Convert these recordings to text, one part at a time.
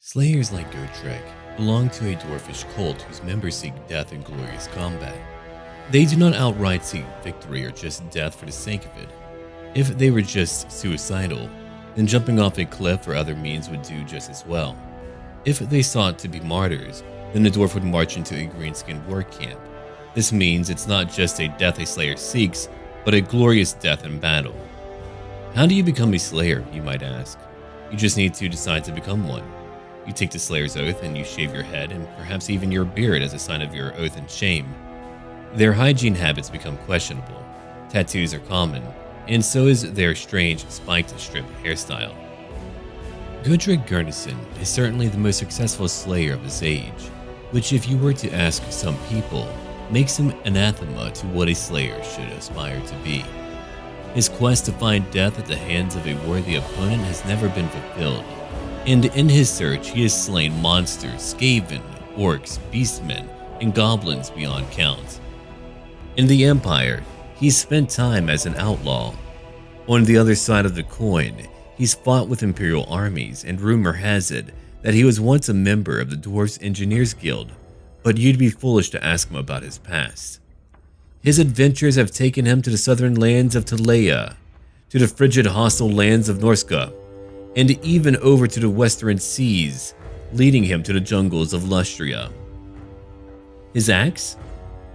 Slayers like GOTREK belong to a dwarfish cult whose members seek death in glorious combat. They do not outright seek victory or just death for the sake of it. If they were just suicidal, then jumping off a cliff or other means would do just as well. If they sought to be martyrs, then the dwarf would march into a green-skinned war camp. This means it's not just a death a slayer seeks, but a glorious death in battle. How do you become a slayer, you might ask? You just need to decide to become one. You take the Slayer's oath and you shave your head and perhaps even your beard as a sign of your oath and shame. Their hygiene habits become questionable. Tattoos are common, and so is their strange spiked strip hairstyle. GOTREK Garrison is certainly the most successful Slayer of his age, which if you were to ask some people, makes him anathema to what a Slayer should aspire to be. His quest to find death at the hands of a worthy opponent has never been fulfilled, and in his search he has slain monsters, skaven, orcs, beastmen, and goblins beyond count. In the Empire, he's spent time as an outlaw. On the other side of the coin, he's fought with Imperial armies, and rumor has it that he was once a member of the Dwarves Engineers Guild, but you'd be foolish to ask him about his past. His adventures have taken him to the southern lands of Talea, to the frigid hostile lands of Norska, and even over to the western seas, leading him to the jungles of Lustria. His axe?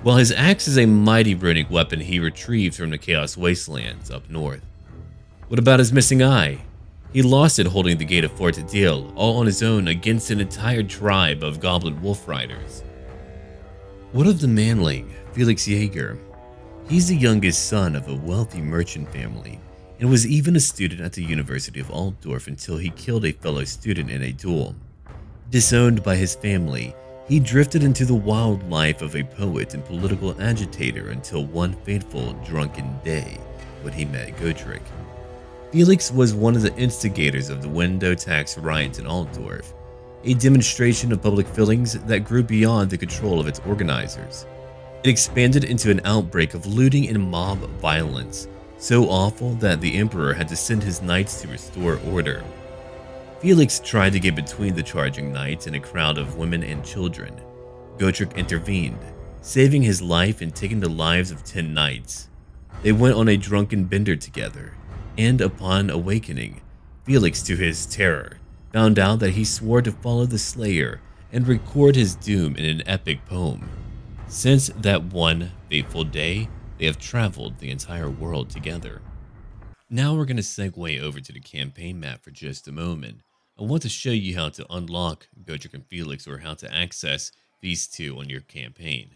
Well, his axe is a mighty runic weapon he retrieved from the Chaos Wastelands up north. What about his missing eye? He lost it holding the gate of Fort Adil, all on his own against an entire tribe of goblin wolf riders. What of the manling, Felix Jaeger? He's the youngest son of a wealthy merchant family, and was even a student at the University of Altdorf until he killed a fellow student in a duel. Disowned by his family, he drifted into the wild life of a poet and political agitator until one fateful drunken day when he met GOTREK. Felix was one of the instigators of the window tax riots in Altdorf, a demonstration of public feelings that grew beyond the control of its organizers. It expanded into an outbreak of looting and mob violence, so awful that the emperor had to send his knights to restore order. Felix tried to get between the charging knights and a crowd of women and children. GOTREK intervened, saving his life and taking the lives of 10 knights. They went on a drunken bender together, and upon awakening, Felix, to his terror, found out that he swore to follow the Slayer and record his doom in an epic poem. Since that one fateful day, they have traveled the entire world together. Now we're going to segue over to the campaign map for just a moment. I want to show you how to unlock GOTREK and Felix, or how to access these two on your campaign.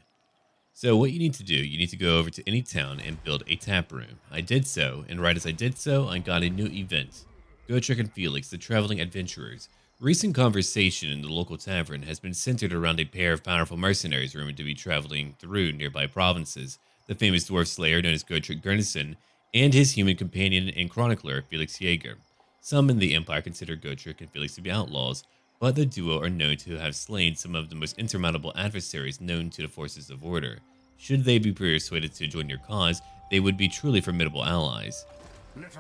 So what you need to do, you need to go over to any town and build a tap room. I did so, and right as I did so, I got a new event. GOTREK and Felix, the Traveling Adventurers. Recent conversation in the local tavern has been centered around a pair of powerful mercenaries rumored to be traveling through nearby provinces. The famous dwarf slayer known as GOTREK Garrison, and his human companion and chronicler, Felix Jaeger. Some in the Empire consider GOTREK and Felix to be outlaws, but the duo are known to have slain some of the most insurmountable adversaries known to the forces of order. Should they be persuaded to join your cause, they would be truly formidable allies.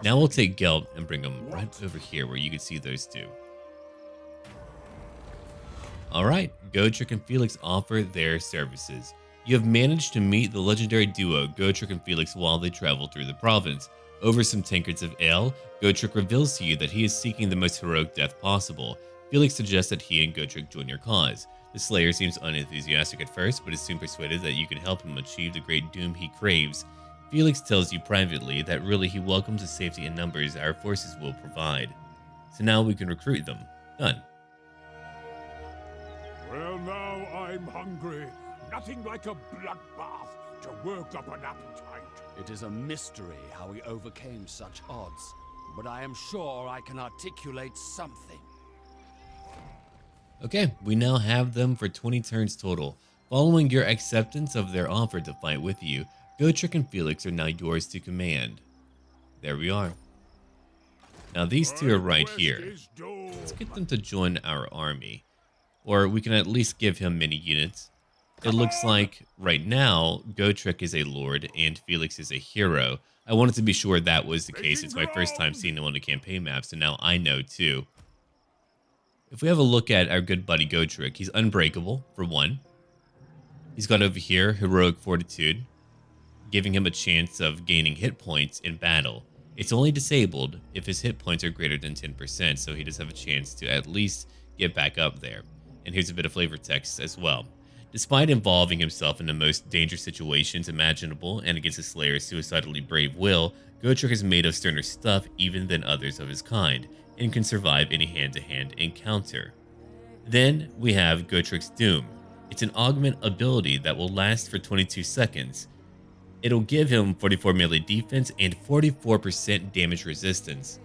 Now we'll take Gelb and bring them right over here where you can see those two. Alright, GOTREK and Felix offer their services. You have managed to meet the legendary duo GOTREK and Felix while they travel through the province. Over some tankards of ale, GOTREK reveals to you that he is seeking the most heroic death possible. Felix suggests that he and GOTREK join your cause. The Slayer seems unenthusiastic at first, but is soon persuaded that you can help him achieve the great doom he craves. Felix tells you privately that really he welcomes the safety and numbers our forces will provide. So now we can recruit them. Done. Well, now I'm hungry. Nothing like a bloodbath to work up an appetite. It is a mystery how we overcame such odds, but I am sure I can articulate something. Okay, we now have them for 20 turns total. Following your acceptance of their offer to fight with you, GOTREK and Felix are now yours to command. There we are. Now these two are right here. Let's get them to join our army. Or we can at least give him many units. It looks like, right now, GOTREK is a lord and Felix is a hero. I wanted to be sure that was the case. It's my first time seeing them on the campaign map, so now I know too. If we have a look at our good buddy GOTREK, he's unbreakable, for one. He's got over here Heroic Fortitude, giving him a chance of gaining hit points in battle. It's only disabled if his hit points are greater than 10%, so he does have a chance to at least get back up there. And here's a bit of flavor text as well. Despite involving himself in the most dangerous situations imaginable and against a Slayer's suicidally brave will, GOTREK is made of sterner stuff even than others of his kind, and can survive any hand-to-hand encounter. Then we have GOTREK's Doom. It's an augment ability that will last for 22 seconds. It'll give him 44 melee defense and 44% damage resistance,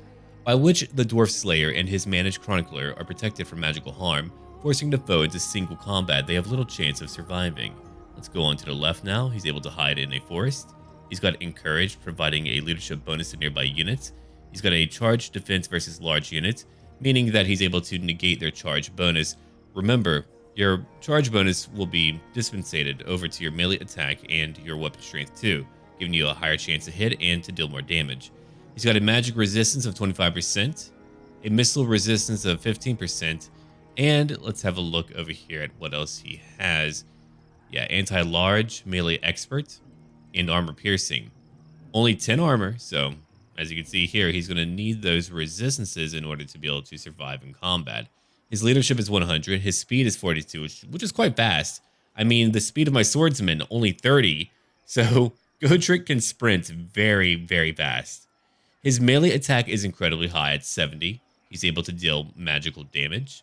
by which the Dwarf Slayer and his managed Chronicler are protected from magical harm, forcing the foe into single combat they have little chance of surviving. Let's go on to the left now. He's able to hide in a forest. He's got Encourage, providing a leadership bonus to nearby units. He's got a charge defense versus large units, meaning that he's able to negate their charge bonus. Remember, your charge bonus will be dispensated over to your melee attack and your weapon strength too, giving you a higher chance to hit and to deal more damage. He's got a magic resistance of 25%, a missile resistance of 15%, and let's have a look over here at what else he has. Yeah, anti-large, melee expert, and armor piercing. Only 10 armor, so as you can see here, he's going to need those resistances in order to be able to survive in combat. His leadership is 100, his speed is 42, which is quite fast. I mean, the speed of my swordsman, only 30, so GOTREK can sprint very, very fast. His melee attack is incredibly high at 70. He's able to deal magical damage.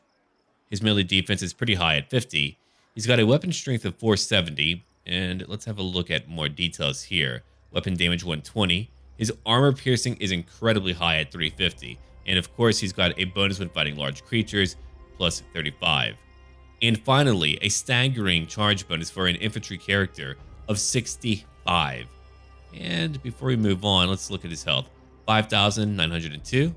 His melee defense is pretty high at 50. He's got a weapon strength of 470, and let's have a look at more details here. Weapon damage 120. His armor piercing is incredibly high at 350, and of course he's got a bonus when fighting large creatures, plus 35. And finally, a staggering charge bonus for an infantry character of 65. And before we move on, let's look at his health. 5,902.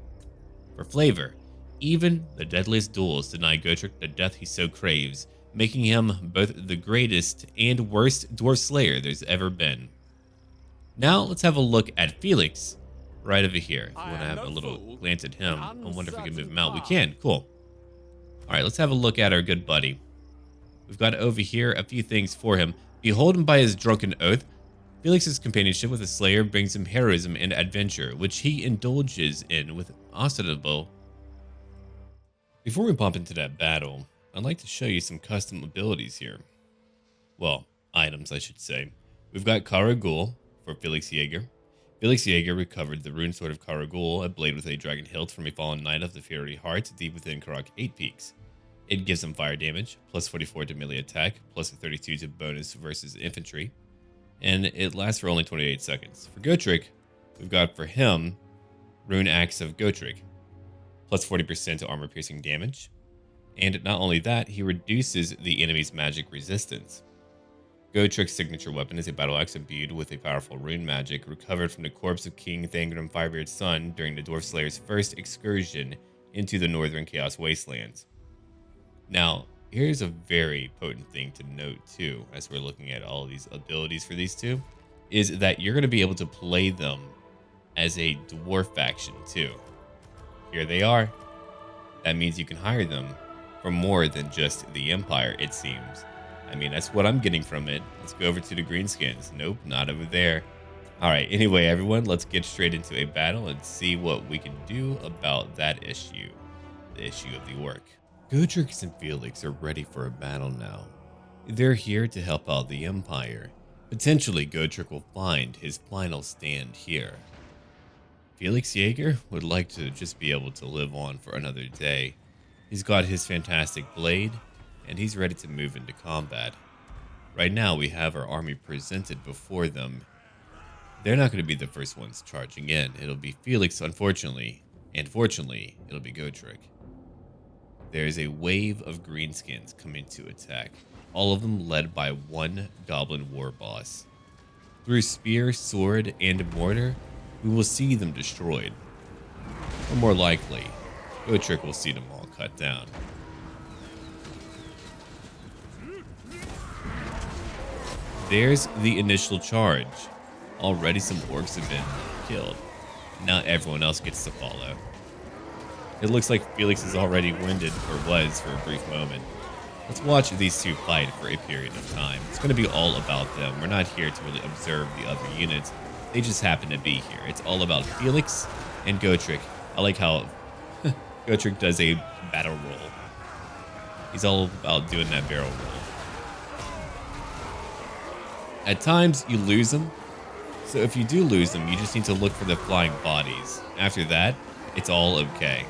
For flavor, even the deadliest duels deny GOTREK the death he so craves, making him both the greatest and worst Dwarf Slayer there's ever been. Now let's have a look at Felix, right over here. If you want to have a little glance at him, I wonder if we can move him out. We can, cool. All right, let's have a look at our good buddy. We've got over here a few things for him. Beholden by his drunken oath, Felix's companionship with the Slayer brings him heroism and adventure, which he indulges in with ostentable. Before we bump into that battle, I'd like to show you some custom abilities here. Well, items, I should say. We've got Karagul for Felix Jaeger. Felix Jaeger recovered the rune sword of Karagul, a blade with a dragon hilt from a fallen knight of the fiery heart deep within Karak 8 peaks. It gives him fire damage, plus 44 to melee attack, plus 32 to bonus versus infantry, and it lasts for only 28 seconds. For GOTREK, we've got for him Rune Axe of GOTREK, plus 40% to armor piercing damage, and not only that, he reduces the enemy's magic resistance. GOTREK's signature weapon is a battle axe imbued with a powerful rune magic recovered from the corpse of King Thangrim Firebeard's son during the Dwarf Slayer's first excursion into the Northern Chaos Wastelands. Now, here's a very potent thing to note too, as we're looking at all of these abilities for these two, is that you're going to be able to play them as a dwarf faction too. Here they are. That means you can hire them for more than just the Empire, it seems. I mean, that's what I'm getting from it. Let's go over to the greenskins. Nope, not over there. All right, anyway, everyone, let's get straight into a battle and see what we can do about that issue, the issue of the orc. GOTREK and Felix are ready for a battle now. They're here to help out the Empire. Potentially, GOTREK will find his final stand here. Felix Jaeger would like to just be able to live on for another day. He's got his fantastic blade, and he's ready to move into combat. Right now, we have our army presented before them. They're not going to be the first ones charging in. It'll be Felix, unfortunately, and fortunately, it'll be GOTREK. There's a wave of greenskins coming to attack, all of them led by one goblin war boss. Through spear, sword, and mortar, we will see them destroyed. Or more likely, GOTREK will see them all cut down. There's the initial charge. Already some orcs have been killed. Now everyone else gets to follow. It looks like Felix is already winded, or was for a brief moment. Let's watch these two fight for a period of time. It's going to be all about them. We're not here to really observe the other units. They just happen to be here. It's all about Felix and GOTREK. I like how GOTREK does a battle roll. He's all about doing that barrel roll. At times, you lose them. So if you do lose them, you just need to look for the flying bodies. After that, it's all okay.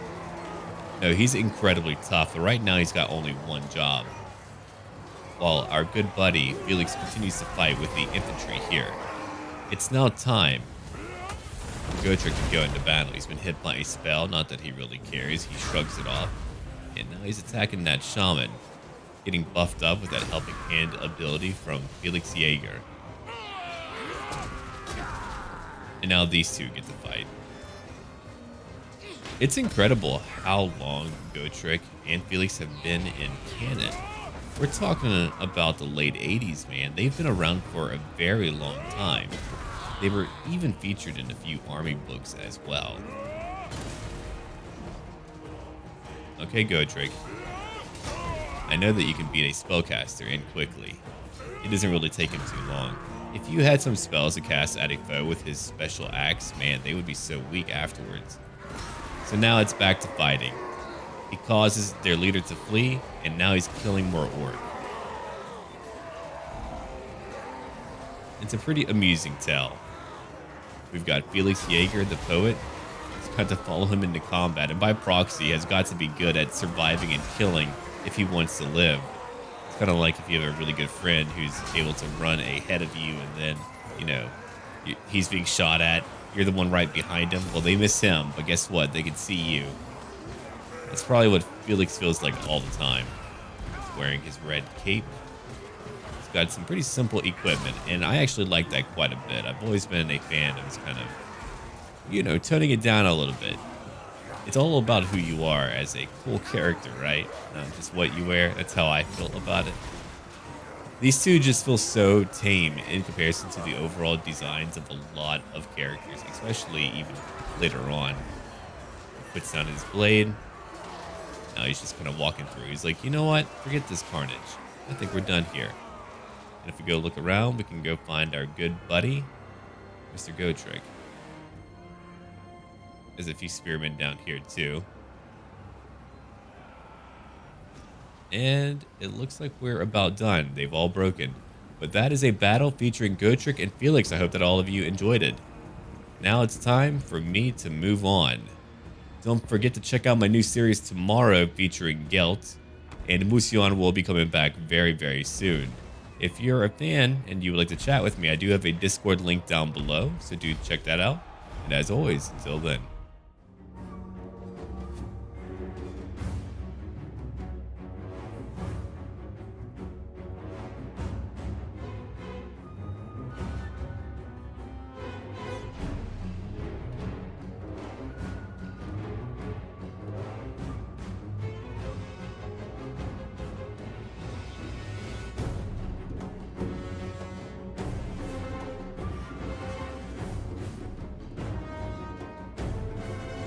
No, he's incredibly tough, but right now he's got only one job. While our good buddy, Felix, continues to fight with the infantry here. It's now time for GOTREK to go into battle. He's been hit by a spell, not that he really cares. He shrugs it off. And now he's attacking that shaman, getting buffed up with that helping hand ability from Felix Jaeger. And now these two get to fight. It's incredible how long GOTREK and Felix have been in canon. We're talking about the late 80s, man. They've been around for a very long time. They were even featured in a few army books as well. Okay, GOTREK. I know that you can beat a spellcaster and quickly. It doesn't really take him too long. If you had some spells to cast at a foe with his special axe, man, they would be so weak afterwards. So now it's back to fighting. He causes their leader to flee, and now he's killing more orc. It's a pretty amusing tale. We've got Felix Jaeger, the poet. He's got to follow him into combat, and by proxy has got to be good at surviving and killing if he wants to live. It's kind of like if you have a really good friend who's able to run ahead of you, and then, you know, he's being shot at. You're the one right behind him. Well, they miss him, but guess what? They can see you. That's probably what Felix feels like all the time. He's wearing his red cape. He's got some pretty simple equipment, and I actually like that quite a bit. I've always been a fan of his kind of, you know, toning it down a little bit. It's all about who you are as a cool character, right? Not just what you wear. That's how I feel about it. These two just feel so tame in comparison to the overall designs of a lot of characters, especially even later on. He puts down his blade. Now he's just kind of walking through. He's like, you know what? Forget this carnage. I think we're done here. And if we go look around, we can go find our good buddy, Mr. GOTREK. There's a few spearmen down here too. And it looks like we're about done. They've all broken. But that is a battle featuring GOTREK and Felix. I hope that all of you enjoyed it. Now it's time for me to move on. Don't forget to check out my new series tomorrow featuring Gelt. And Musion will be coming back very, very soon. If you're a fan and you would like to chat with me, I do have a Discord link down below. So do check that out. And as always, until then.